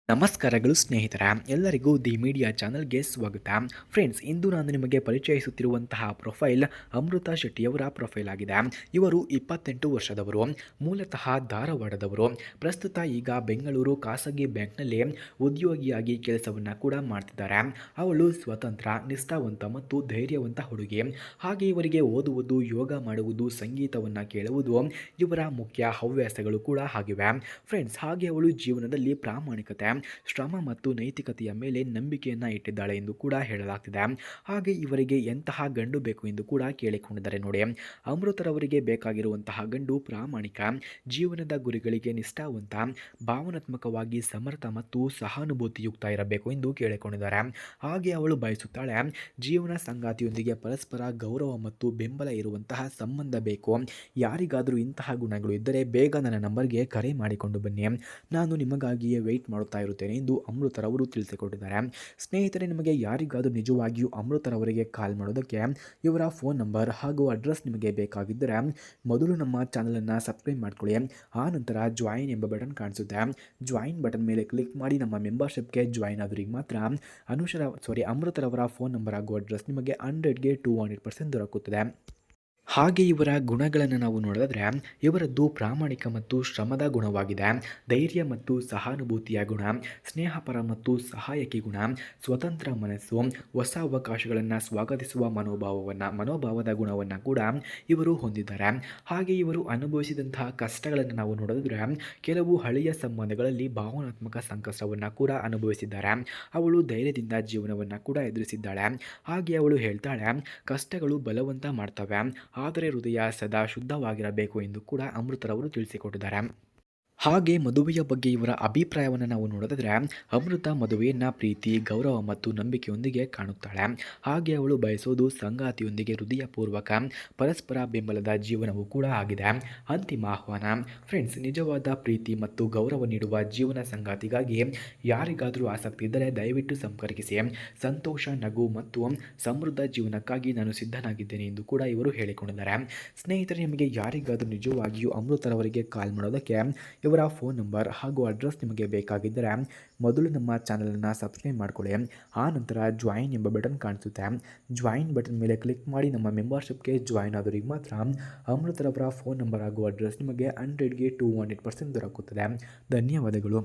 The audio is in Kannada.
ನಮಸ್ಕಾರಗಳು ಸ್ನೇಹಿತರ ಎಲ್ಲರಿಗೂ ದಿ ಮೀಡಿಯಾ ಚಾನಲ್ಗೆ ಸ್ವಾಗತ. ಫ್ರೆಂಡ್ಸ್, ಇಂದು ನಾನು ನಿಮಗೆ ಪರಿಚಯಿಸುತ್ತಿರುವಂತಹ ಪ್ರೊಫೈಲ್ ಅಮೃತ ಶೆಟ್ಟಿಯವರ ಪ್ರೊಫೈಲ್ ಆಗಿದೆ. ಇವರು 28 ವರ್ಷದವರು, ಮೂಲತಃ ಧಾರವಾಡದವರು. ಪ್ರಸ್ತುತ ಈಗ ಬೆಂಗಳೂರು ಖಾಸಗಿ ಬ್ಯಾಂಕ್ನಲ್ಲಿ ಉದ್ಯೋಗಿಯಾಗಿ ಕೆಲಸವನ್ನು ಕೂಡ ಮಾಡ್ತಿದ್ದಾರೆ. ಅವಳು ಸ್ವತಂತ್ರ, ನಿಷ್ಠಾವಂತ ಮತ್ತು ಧೈರ್ಯವಂತ ಹುಡುಗಿ. ಹಾಗೆ ಇವರಿಗೆ ಓದುವುದು, ಯೋಗ ಮಾಡುವುದು, ಸಂಗೀತವನ್ನು ಕೇಳುವುದು ಇವರ ಮುಖ್ಯ ಹವ್ಯಾಸಗಳು ಕೂಡ ಆಗಿವೆ. ಫ್ರೆಂಡ್ಸ್, ಹಾಗೆ ಅವಳು ಜೀವನದಲ್ಲಿ ಪ್ರಾಮಾಣಿಕತೆ, ಶ್ರಮ ಮತ್ತು ನೈತಿಕತೆಯ ಮೇಲೆ ನಂಬಿಕೆಯನ್ನು ಇಟ್ಟಿದ್ದಾಳೆ ಎಂದು ಕೂಡ ಹೇಳಲಾಗ್ತಿದೆ. ಹಾಗೆ ಇವರಿಗೆ ಎಂತಹ ಗಂಡು ಬೇಕು ಎಂದು ಕೂಡ ಕೇಳಿಕೊಂಡಿದ್ದಾರೆ. ನೋಡಿ, ಅಮೃತರವರಿಗೆ ಬೇಕಾಗಿರುವಂತಹ ಗಂಡು ಪ್ರಾಮಾಣಿಕ, ಜೀವನದ ಗುರಿಗಳಿಗೆ ನಿಷ್ಠಾವಂತ, ಭಾವನಾತ್ಮಕವಾಗಿ ಸಮರ್ಥ ಮತ್ತು ಸಹಾನುಭೂತಿಯುಕ್ತ ಇರಬೇಕು ಎಂದು ಕೇಳಿಕೊಂಡಿದ್ದಾರೆ. ಹಾಗೆ ಅವಳು ಬಯಸುತ್ತಾಳೆ ಜೀವನ ಸಂಗಾತಿಯೊಂದಿಗೆ ಪರಸ್ಪರ ಗೌರವ ಮತ್ತು ಬೆಂಬಲ ಇರುವಂತಹ ಸಂಬಂಧ ಬೇಕು. ಯಾರಿಗಾದರೂ ಇಂತಹ ಗುಣಗಳು ಇದ್ದರೆ ಬೇಗ ನನ್ನ ನಂಬರ್ಗೆ ಕರೆ ಮಾಡಿಕೊಂಡು ಬನ್ನಿ, ನಾನು ನಿಮಗಾಗಿಯೇ ವೆಯ್ಟ್ ಮಾಡುತ್ತಾ ಇರುತ್ತೇನೆ ಎಂದು ಅಮೃತರವರು ತಿಳಿಸಿಕೊಟ್ಟಿದ್ದಾರೆ. ಸ್ನೇಹಿತರೆ, ನಿಮಗೆ ಯಾರಿಗಾದರೂ ನಿಜವಾಗಿಯೂ ಅಮೃತರವರಿಗೆ ಕಾಲ್ ಮಾಡೋದಕ್ಕೆ ಇವರ ಫೋನ್ ನಂಬರ್ ಹಾಗೂ ಅಡ್ರೆಸ್ ನಿಮಗೆ ಬೇಕಾಗಿದ್ದರೆ ಮೊದಲು ನಮ್ಮ ಚಾನಲನ್ನು ಸಬ್ಸ್ಕ್ರೈಬ್ ಮಾಡ್ಕೊಳ್ಳಿ. ಆ ನಂತರ ಜಾಯಿನ್ ಎಂಬ ಬಟನ್ ಕಾಣಿಸುತ್ತೆ. ಜಾಯಿನ್ ಬಟನ್ ಮೇಲೆ ಕ್ಲಿಕ್ ಮಾಡಿ ನಮ್ಮ ಮೆಂಬರ್ಶಿಪ್ಗೆ ಜಾಯಿನ್ ಆದವರಿಗೆ ಮಾತ್ರ ಅಮೃತರವರ ಫೋನ್ ನಂಬರ್ ಹಾಗೂ ಅಡ್ರೆಸ್ ನಿಮಗೆ 100ಗೆ 200% ದೊರಕುತ್ತದೆ. ಹಾಗೆ ಇವರ ಗುಣಗಳನ್ನು ನಾವು ನೋಡಿದ್ರೆ ಇವರದ್ದು ಪ್ರಾಮಾಣಿಕ ಮತ್ತು ಶ್ರಮದ ಗುಣವಾಗಿದೆ. ಧೈರ್ಯ ಮತ್ತು ಸಹಾನುಭೂತಿಯ ಗುಣ, ಸ್ನೇಹಪರ ಮತ್ತು ಸಹಾಯಕಿ ಗುಣ, ಸ್ವತಂತ್ರ ಮನಸ್ಸು, ಹೊಸ ಅವಕಾಶಗಳನ್ನು ಸ್ವಾಗತಿಸುವ ಮನೋಭಾವದ ಗುಣವನ್ನು ಕೂಡ ಇವರು ಹೊಂದಿದ್ದಾರೆ. ಹಾಗೆ ಇವರು ಅನುಭವಿಸಿದಂತಹ ಕಷ್ಟಗಳನ್ನು ನಾವು ನೋಡಿದ್ರೆ ಕೆಲವು ಹಳೆಯ ಸಂಬಂಧಗಳಲ್ಲಿ ಭಾವನಾತ್ಮಕ ಸಂಕಷ್ಟವನ್ನು ಕೂಡ ಅನುಭವಿಸಿದ್ದಾರೆ. ಅವಳು ಧೈರ್ಯದಿಂದ ಜೀವನವನ್ನು ಕೂಡ ಎದುರಿಸಿದ್ದಾಳೆ. ಹಾಗೆ ಅವಳು ಹೇಳ್ತಾಳೆ, ಕಷ್ಟಗಳು ಬಲವಂತ ಮಾಡ್ತವೆ, ಆದರೆ ಹೃದಯ ಸದಾ ಶುದ್ಧವಾಗಿರಬೇಕು ಎಂದು ಕೂಡ ಅಮೃತರವರು ತಿಳಿಸಿಕೊಟ್ಟಿದ್ದಾರೆ. ಹಾಗೆ ಮದುವೆಯ ಬಗ್ಗೆ ಇವರ ಅಭಿಪ್ರಾಯವನ್ನು ನಾವು ನೋಡಿದ್ರೆ ಅಮೃತ ಮದುವೆಯನ್ನು ಪ್ರೀತಿ, ಗೌರವ ಮತ್ತು ನಂಬಿಕೆಯೊಂದಿಗೆ ಕಾಣುತ್ತಾಳೆ. ಹಾಗೆ ಅವಳು ಬಯಸೋದು ಸಂಗಾತಿಯೊಂದಿಗೆ ಹೃದಯಪೂರ್ವಕ ಪರಸ್ಪರ ಬೆಂಬಲದ ಜೀವನವೂ ಕೂಡ ಆಗಿದೆ. ಅಂತಿಮ ಆಹ್ವಾನ. ಫ್ರೆಂಡ್ಸ್, ನಿಜವಾದ ಪ್ರೀತಿ ಮತ್ತು ಗೌರವ ನೀಡುವ ಜೀವನ ಸಂಗಾತಿಗಾಗಿ ಯಾರಿಗಾದರೂ ಆಸಕ್ತಿ ಇದ್ದರೆ ದಯವಿಟ್ಟು ಸಂಪರ್ಕಿಸಿ. ಸಂತೋಷ, ನಗು ಮತ್ತು ಸಮೃದ್ಧ ಜೀವನಕ್ಕಾಗಿ ನಾನು ಸಿದ್ಧನಾಗಿದ್ದೇನೆ ಎಂದು ಕೂಡ ಇವರು ಹೇಳಿಕೊಂಡಿದ್ದಾರೆ. ಸ್ನೇಹಿತರೆ, ನಿಮಗೆ ಯಾರಿಗಾದರೂ ನಿಜವಾಗಿಯೂ ಅಮೃತರವರಿಗೆ ಕಾಲ್ ಮಾಡೋದಕ್ಕೆ ಇವರ ಫೋನ್ ನಂಬರ್ ಹಾಗೂ ಅಡ್ರೆಸ್ ನಿಮಗೆ ಬೇಕಾಗಿದ್ದರೆ ಮೊದಲು ನಮ್ಮ ಚಾನಲನ್ನು ಸಬ್ಸ್ಕ್ರೈಬ್ ಮಾಡ್ಕೊಳ್ಳಿ. ಆ ನಂತರ ಜಾಯಿನ್ ಎಂಬ ಬಟನ್ ಕಾಣಿಸುತ್ತೆ. ಜಾಯಿನ್ ಬಟನ್ ಮೇಲೆ ಕ್ಲಿಕ್ ಮಾಡಿ ನಮ್ಮ ಮೆಂಬರ್ಶಿಪ್ಗೆ ಜಾಯಿನ್ ಆದವರಿಗೆ ಮಾತ್ರ ಅಮೃತರವರ ಫೋನ್ ನಂಬರ್ ಹಾಗೂ ಅಡ್ರೆಸ್ ನಿಮಗೆ 100ಗೆ 200% ದೊರಕುತ್ತದೆ. ಧನ್ಯವಾದಗಳು.